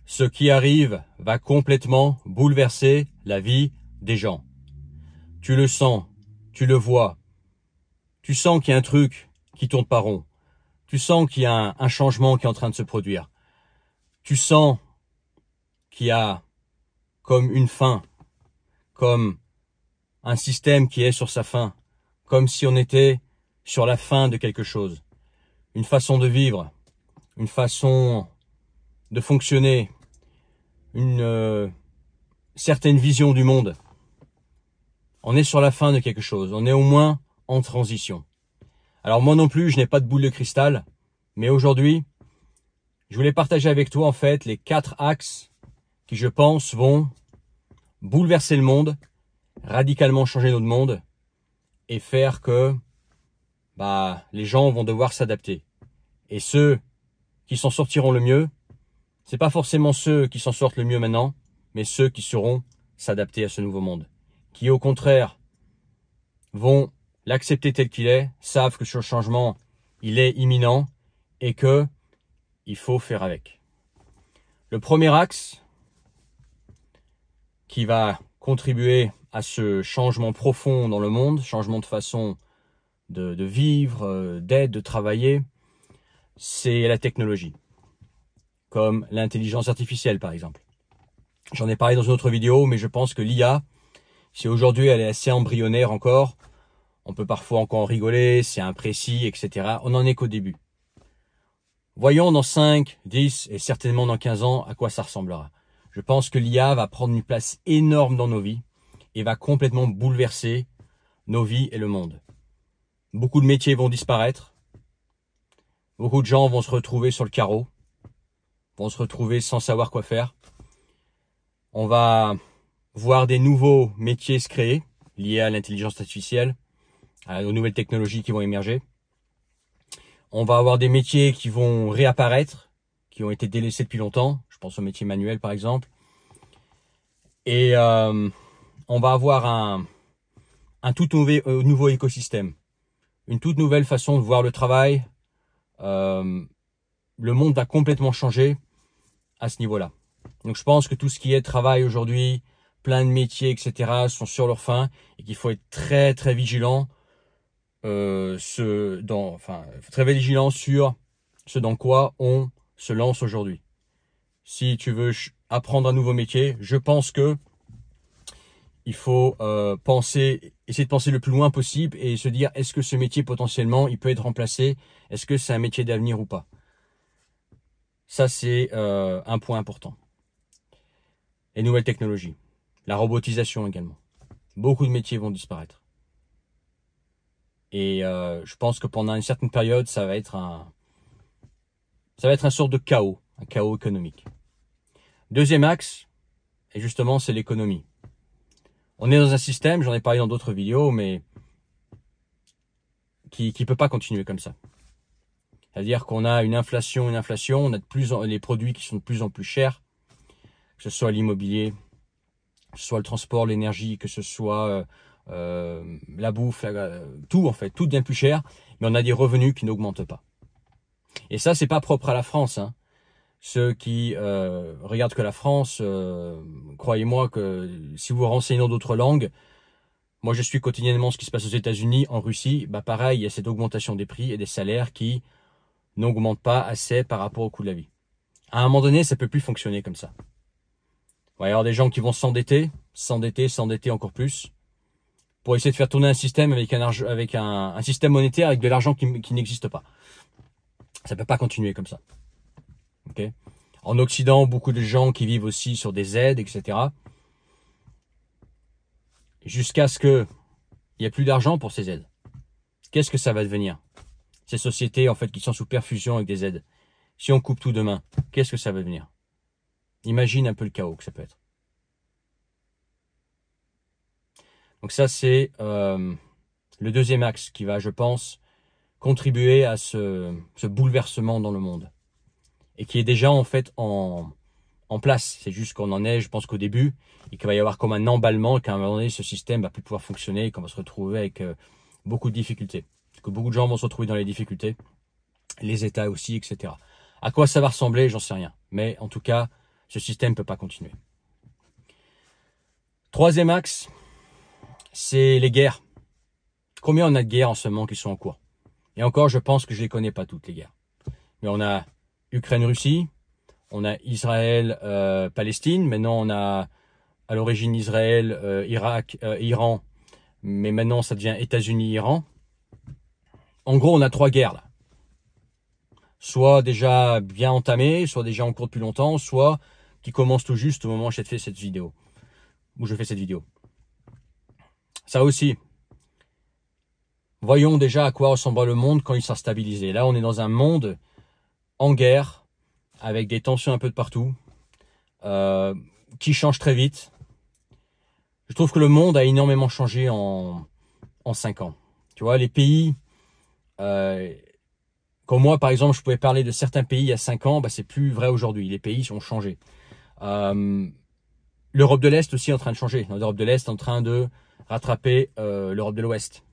ce qui arrive va complètement bouleverser la vie des gens. Tu le sens, tu le vois, tu sens qu'il y a un truc qui tourne pas rond, tu sens qu'il y a un changement qui est en train de se produire, tu sens qu'il y a comme une fin, comme un système qui est sur sa fin, comme si on était sur la fin de quelque chose, une façon de vivre, une façon de fonctionner, une certaine vision du monde. On est sur la fin de quelque chose, on est au moins en transition. Alors moi non plus, je n'ai pas de boule de cristal, mais aujourd'hui, je voulais partager avec toi en fait les 4 axes qui, je pense, vont bouleverser le monde, radicalement changer notre monde et faire que les gens vont devoir s'adapter. Et ceux qui s'en sortiront le mieux, c'est pas forcément ceux qui s'en sortent le mieux maintenant, mais ceux qui sauront s'adapter à ce nouveau monde, qui au contraire vont l'accepter tel qu'il est, savent que ce changement il est imminent et que il faut faire avec. Le premier axe qui va contribuer à ce changement profond dans le monde, changement de façon de vivre, d'être, de travailler, c'est la technologie, comme l'intelligence artificielle par exemple. J'en ai parlé dans une autre vidéo, mais je pense que l'IA, si aujourd'hui elle est assez embryonnaire encore, on peut parfois encore en rigoler, c'est imprécis, etc. On n'en est qu'au début. Voyons dans 5, 10 et certainement dans 15 ans à quoi ça ressemblera. Je pense que l'IA va prendre une place énorme dans nos vies et va complètement bouleverser nos vies et le monde. Beaucoup de métiers vont disparaître. Beaucoup de gens vont se retrouver sur le carreau, vont se retrouver sans savoir quoi faire. On va voir des nouveaux métiers se créer liés à l'intelligence artificielle, aux nouvelles technologies qui vont émerger. On va avoir des métiers qui vont réapparaître, qui ont été délaissés depuis longtemps. Je pense aux métiers manuels par exemple. Et on va avoir un tout nouveau écosystème, une toute nouvelle façon de voir le travail. Le monde va complètement changer à ce niveau-là. Donc je pense que tout ce qui est travail aujourd'hui, plein de métiers, etc. sont sur leur fin et qu'il faut être très très vigilant, très vigilant sur ce dans quoi on se lance aujourd'hui. Si tu veux apprendre un nouveau métier, je pense que il faut essayer de penser le plus loin possible et se dire est-ce que ce métier potentiellement il peut être remplacé, est-ce que c'est un métier d'avenir ou pas. Ça c'est un point important. Les nouvelles technologies, la robotisation également. Beaucoup de métiers vont disparaître. Et je pense que pendant une certaine période, ça va être un sorte de chaos, un chaos économique. Deuxième axe, et justement, c'est l'économie. On est dans un système, j'en ai parlé dans d'autres vidéos, mais qui peut pas continuer comme ça. C'est-à-dire qu'on a une inflation, on a les produits qui sont de plus en plus chers, que ce soit l'immobilier, que ce soit le transport, l'énergie, que ce soit la bouffe, tout en fait, tout devient plus cher, mais on a des revenus qui n'augmentent pas. Et ça, c'est pas propre à la France, hein. Ceux qui regardent que la France, croyez-moi que si vous vous renseignez dans d'autres langues, moi je suis quotidiennement ce qui se passe aux États-Unis, en Russie, pareil, il y a cette augmentation des prix et des salaires qui n'augmentent pas assez par rapport au coût de la vie. À un moment donné, ça peut plus fonctionner comme ça. Il va y avoir des gens qui vont s'endetter encore plus, pour essayer de faire tourner un système avec un système monétaire avec de l'argent qui n'existe pas. Ça peut pas continuer comme ça. Okay. En Occident, beaucoup de gens qui vivent aussi sur des aides, etc. Jusqu'à ce qu'il n'y ait plus d'argent pour ces aides. Qu'est-ce que ça va devenir? Ces sociétés en fait qui sont sous perfusion avec des aides. Si on coupe tout demain, qu'est-ce que ça va devenir? Imagine un peu le chaos que ça peut être. Donc ça c'est le deuxième axe qui va, je pense, contribuer à ce bouleversement dans le monde. Et qui est déjà en fait en place. C'est juste qu'on en est, je pense qu'au début, et qu'il va y avoir comme un emballement, et qu'à un moment donné, ce système va plus pouvoir fonctionner, et qu'on va se retrouver avec beaucoup de difficultés. Parce que beaucoup de gens vont se retrouver dans les difficultés, les États aussi, etc. À quoi ça va ressembler, j'en sais rien. Mais en tout cas, Ce système ne peut pas continuer. Troisième axe, c'est les guerres. Combien on a de guerres en ce moment qui sont en cours? Et encore, je pense que je ne les connais pas toutes, les guerres. Mais on a Ukraine-Russie, on a Israël-Palestine, maintenant on a à l'origine Israël, Irak, Iran, mais maintenant ça devient États-Unis-Iran. En gros, on a 3 guerres là. Soit déjà bien entamées, soit déjà en cours depuis longtemps, soit qui commencent tout juste au moment où j'ai fait cette vidéo. Où je fais cette vidéo. Ça aussi. Voyons déjà à quoi ressemble le monde quand il sera stabilisé. Là, on est dans un monde en guerre, avec des tensions un peu de partout, qui changent très vite. Je trouve que le monde a énormément changé en 5 ans. Tu vois, les pays, comme moi par exemple, je pouvais parler de certains pays il y a 5 ans, bah, c'est plus vrai aujourd'hui. Les pays ont changé. L'Europe de l'Est aussi est en train de changer. L'Europe de l'Est est en train de rattraper l'Europe de l'Ouest.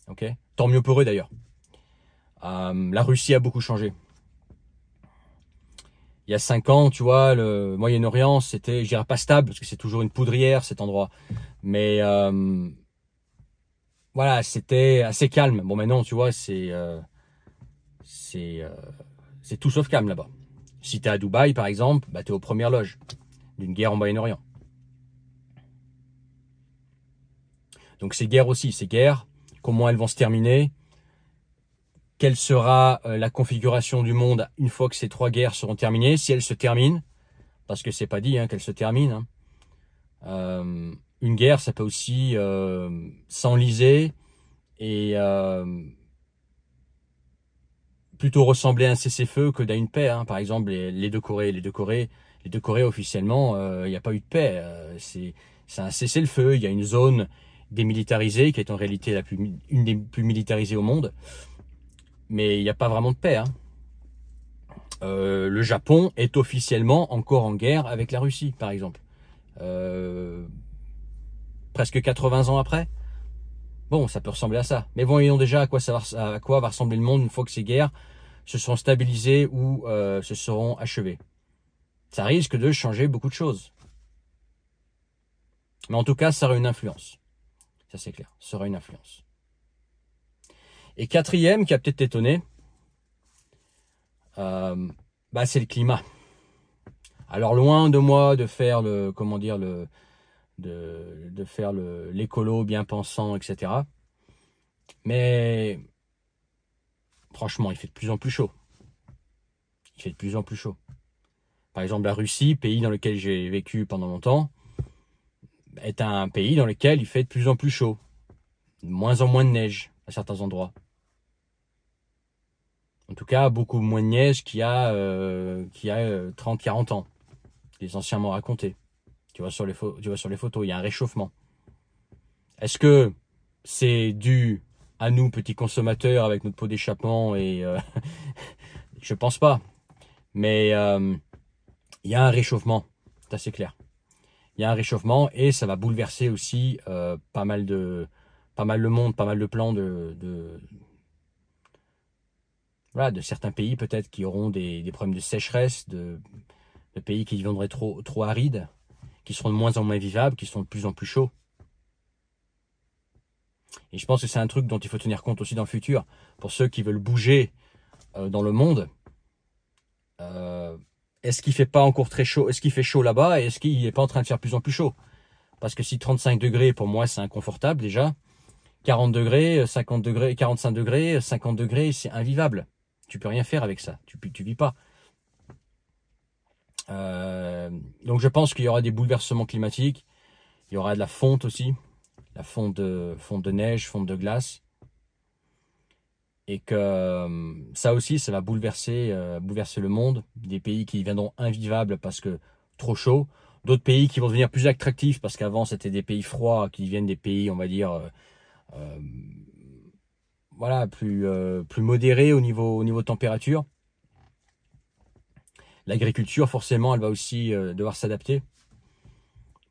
Okay, tant mieux pour eux d'ailleurs. La Russie a beaucoup changé. Il y a 5 ans, tu vois, le Moyen-Orient, c'était, je dirais pas stable, parce que c'est toujours une poudrière cet endroit. Mais voilà, c'était assez calme. Bon, maintenant, tu vois, c'est tout sauf calme là-bas. Si tu es à Dubaï, par exemple, bah, tu es aux premières loges d'une guerre au Moyen-Orient. Donc ces guerres aussi, ces guerres, comment elles vont se terminer, quelle sera la configuration du monde une fois que ces 3 guerres seront terminées, si elles se terminent, parce que c'est pas dit qu'elles se terminent. Une guerre, ça peut aussi s'enliser et plutôt ressembler à un cessez-feu que à une paix. Par exemple, les deux Corées officiellement, il n'y a pas eu de paix. C'est un cessez-le-feu. Il y a une zone démilitarisée qui est en réalité une des plus militarisées au monde. Mais il n'y a pas vraiment de paix. Le Japon est officiellement encore en guerre avec la Russie, par exemple. Presque 80 ans après. Bon, ça peut ressembler à ça. Mais voyons déjà à quoi va ressembler le monde une fois que ces guerres se seront stabilisées ou se seront achevées. Ça risque de changer beaucoup de choses. Mais en tout cas, ça aura une influence. Ça, c'est clair. Ça aura une influence. Et quatrième, qui a peut-être étonné, c'est le climat. Alors, loin de moi de faire l'écolo bien pensant, etc. Mais franchement, il fait de plus en plus chaud. Il fait de plus en plus chaud. Par exemple, la Russie, pays dans lequel j'ai vécu pendant longtemps, est un pays dans lequel il fait de plus en plus chaud. De moins en moins de neige à certains endroits. En tout cas, beaucoup moins de neige qu'il y a 30-40 ans. Les anciens m'ont raconté. Tu vois sur les photos, il y a un réchauffement. Est-ce que c'est dû à nous, petits consommateurs, avec notre pot d'échappement et je pense pas. Mais il y a un réchauffement, c'est assez clair. Il y a un réchauffement et ça va bouleverser aussi pas mal le monde, pas mal de plans de certains pays peut-être qui auront des problèmes de sécheresse, de pays qui deviendraient trop arides, qui seront de moins en moins vivables, qui sont de plus en plus chauds. Et je pense que c'est un truc dont il faut tenir compte aussi dans le futur. Pour ceux qui veulent bouger dans le monde, est-ce qu'il fait pas encore très chaud? Est-ce qu'il fait chaud là-bas? Et est-ce qu'il n'est pas en train de faire de plus en plus chaud? Parce que si 35 degrés, pour moi, c'est inconfortable déjà. 40 degrés, 50 degrés, 45 degrés, 50 degrés, c'est invivable. Tu peux rien faire avec ça. Tu vis pas. Donc je pense qu'il y aura des bouleversements climatiques. Il y aura de la fonte aussi. La fonte de neige, fonte de glace. Et que ça aussi, ça va bouleverser le monde. Des pays qui deviendront invivables parce que trop chaud. D'autres pays qui vont devenir plus attractifs parce qu'avant, c'était des pays froids qui deviennent des pays, on va dire, plus modérés au niveau température. L'agriculture, forcément, elle va aussi devoir s'adapter.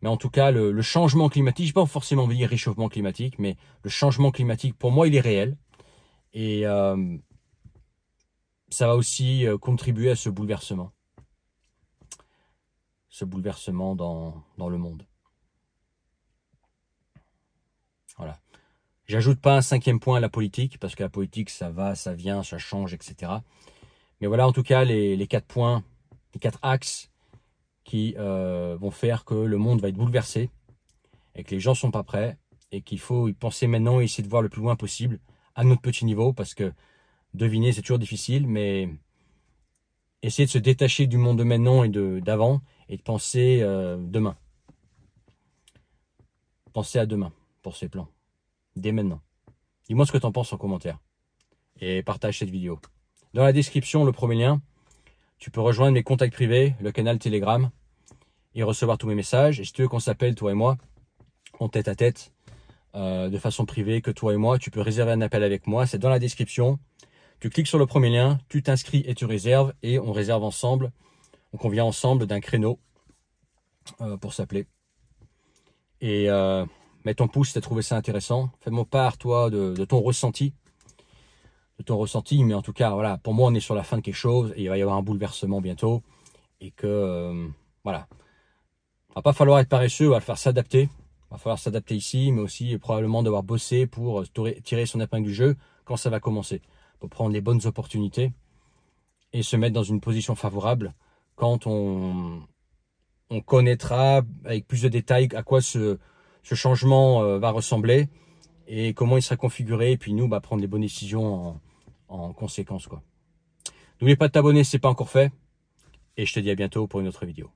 Mais en tout cas, le changement climatique, je ne vais pas forcément dire réchauffement climatique, mais le changement climatique, pour moi, il est réel. Et ça va aussi contribuer à ce bouleversement. ce bouleversement dans le monde. Voilà. J'ajoute pas un 5e point à la politique, parce que la politique, ça va, ça vient, ça change, etc. Mais voilà en tout cas les 4 points, les 4 axes qui vont faire que le monde va être bouleversé et que les gens sont pas prêts et qu'il faut y penser maintenant et essayer de voir le plus loin possible à notre petit niveau, parce que deviner c'est toujours difficile, mais essayer de se détacher du monde de maintenant et d'avant et de penser demain. Penser à demain pour ces plans, dès maintenant. Dis-moi ce que tu en penses en commentaire et partage cette vidéo. Dans la description, le premier lien, tu peux rejoindre mes contacts privés, le canal Telegram et recevoir tous mes messages. Et si tu veux qu'on s'appelle, toi et moi, en tête à tête, de façon privée, que toi et moi, tu peux réserver un appel avec moi. C'est dans la description. Tu cliques sur le premier lien, tu t'inscris et tu réserves. Et on réserve ensemble, on convient ensemble d'un créneau pour s'appeler. Et mets ton pouce si tu as trouvé ça intéressant. Fais-moi part, toi, de ton ressenti. Mais en tout cas, voilà, pour moi, on est sur la fin de quelque chose. Et il va y avoir un bouleversement bientôt. Et que, voilà. Il va pas falloir être paresseux, il va falloir s'adapter. Il va falloir s'adapter ici, mais aussi probablement devoir bosser pour tirer son épingle du jeu quand ça va commencer. Pour prendre les bonnes opportunités et se mettre dans une position favorable quand on connaîtra avec plus de détails à quoi ce changement va ressembler et comment il sera configuré. Et puis nous, prendre les bonnes décisions en conséquence, quoi. N'oublie pas de t'abonner si ce n'est pas encore fait. Et je te dis à bientôt pour une autre vidéo.